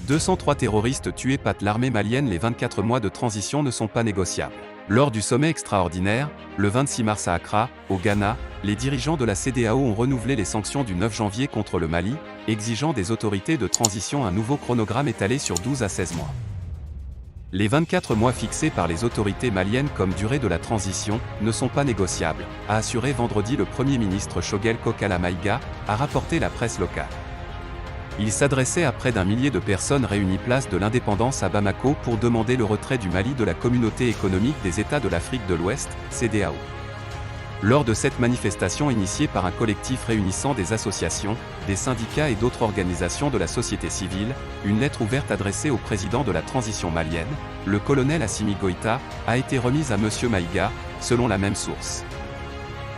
203 terroristes tués par l'armée malienne. Les 24 mois de transition ne sont pas négociables. Lors du sommet extraordinaire, le 26 mars à Accra, au Ghana, les dirigeants de la CEDEAO ont renouvelé les sanctions du 9 janvier contre le Mali, exigeant des autorités de transition un nouveau chronogramme étalé sur 12 à 16 mois. Les 24 mois fixés par les autorités maliennes comme durée de la transition ne sont pas négociables, a assuré vendredi le Premier ministre Choguel Kokala Maïga, a rapporté la presse locale. Il s'adressait à près d'un millier de personnes réunies place de l'Indépendance à Bamako pour demander le retrait du Mali de la Communauté économique des États de l'Afrique de l'Ouest, CEDEAO. Lors de cette manifestation initiée par un collectif réunissant des associations, des syndicats et d'autres organisations de la société civile, une lettre ouverte adressée au président de la transition malienne, le colonel Assimi Goïta, a été remise à M. Maïga, selon la même source.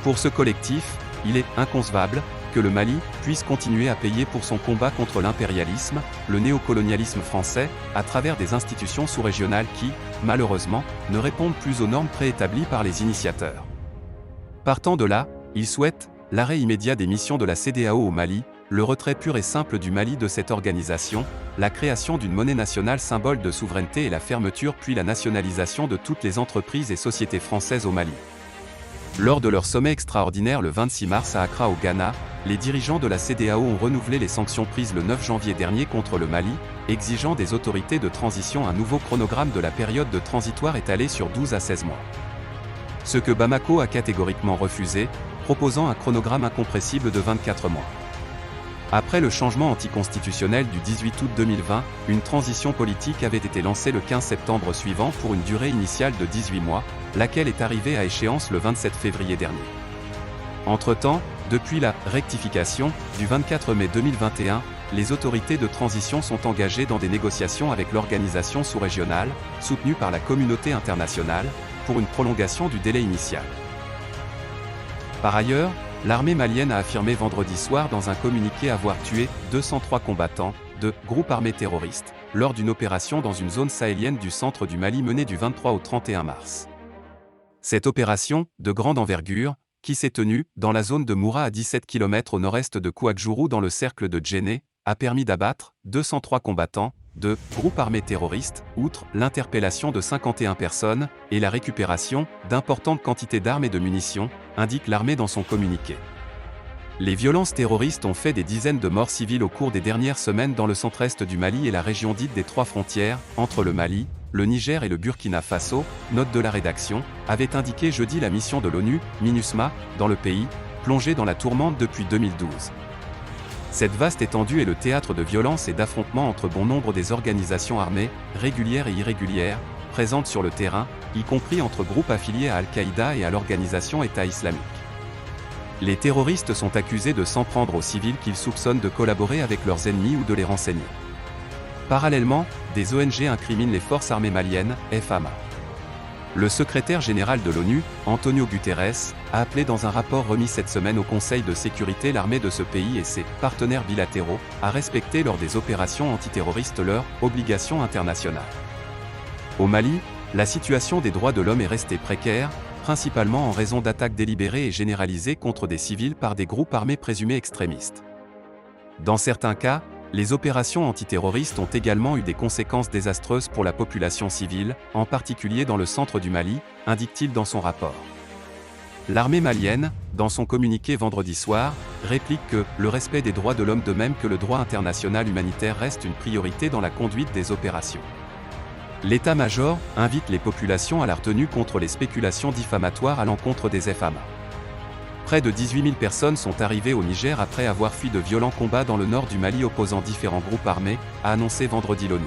Pour ce collectif, il est inconcevable que le Mali puisse continuer à payer pour son combat contre l'impérialisme, le néocolonialisme français, à travers des institutions sous-régionales qui, malheureusement, ne répondent plus aux normes préétablies par les initiateurs. Partant de là, il souhaite l'arrêt immédiat des missions de la CEDEAO au Mali, le retrait pur et simple du Mali de cette organisation, la création d'une monnaie nationale symbole de souveraineté et la fermeture puis la nationalisation de toutes les entreprises et sociétés françaises au Mali. Lors de leur sommet extraordinaire le 26 mars à Accra au Ghana, les dirigeants de la CEDEAO ont renouvelé les sanctions prises le 9 janvier dernier contre le Mali, exigeant des autorités de transition un nouveau chronogramme de la période de transitoire étalée sur 12 à 16 mois. Ce que Bamako a catégoriquement refusé, proposant un chronogramme incompressible de 24 mois. Après le changement anticonstitutionnel du 18 août 2020, une transition politique avait été lancée le 15 septembre suivant pour une durée initiale de 18 mois, laquelle est arrivée à échéance le 27 février dernier. Entre-temps, depuis la rectification du 24 mai 2021, les autorités de transition sont engagées dans des négociations avec l'organisation sous-régionale, soutenue par la communauté internationale, pour une prolongation du délai initial. Par ailleurs, l'armée malienne a affirmé vendredi soir dans un communiqué avoir tué 203 combattants de groupes armés terroristes lors d'une opération dans une zone sahélienne du centre du Mali menée du 23 au 31 mars. Cette opération, de grande envergure, qui s'est tenue dans la zone de Moura à 17 km au nord-est de Kouadjourou dans le cercle de Djenné, a permis d'abattre 203 combattants de groupes armés terroristes, outre l'interpellation de 51 personnes et la récupération d'importantes quantités d'armes et de munitions, indique l'armée dans son communiqué. Les violences terroristes ont fait des dizaines de morts civiles au cours des dernières semaines dans le centre-est du Mali et la région dite des trois frontières, entre le Mali, le Niger et le Burkina Faso, note de la rédaction, avait indiqué jeudi la mission de l'ONU, MINUSMA, dans le pays, plongée dans la tourmente depuis 2012. Cette vaste étendue est le théâtre de violences et d'affrontements entre bon nombre des organisations armées, régulières et irrégulières, présentes sur le terrain, y compris entre groupes affiliés à Al-Qaïda et à l'organisation État islamique. Les terroristes sont accusés de s'en prendre aux civils qu'ils soupçonnent de collaborer avec leurs ennemis ou de les renseigner. Parallèlement, des ONG incriminent les forces armées maliennes, FAMA. Le secrétaire général de l'ONU, Antonio Guterres, a appelé dans un rapport remis cette semaine au Conseil de sécurité l'armée de ce pays et ses partenaires bilatéraux à respecter lors des opérations antiterroristes leurs obligations internationales. Au Mali, la situation des droits de l'homme est restée précaire, principalement en raison d'attaques délibérées et généralisées contre des civils par des groupes armés présumés extrémistes. Dans certains cas, les opérations antiterroristes ont également eu des conséquences désastreuses pour la population civile, en particulier dans le centre du Mali, indique-t-il dans son rapport. L'armée malienne, dans son communiqué vendredi soir, réplique que le respect des droits de l'homme de même que le droit international humanitaire reste une priorité dans la conduite des opérations. L'état-major invite les populations à la retenue contre les spéculations diffamatoires à l'encontre des FAMA. Près de 18 000 personnes sont arrivées au Niger après avoir fui de violents combats dans le nord du Mali opposant différents groupes armés, a annoncé vendredi l'ONU.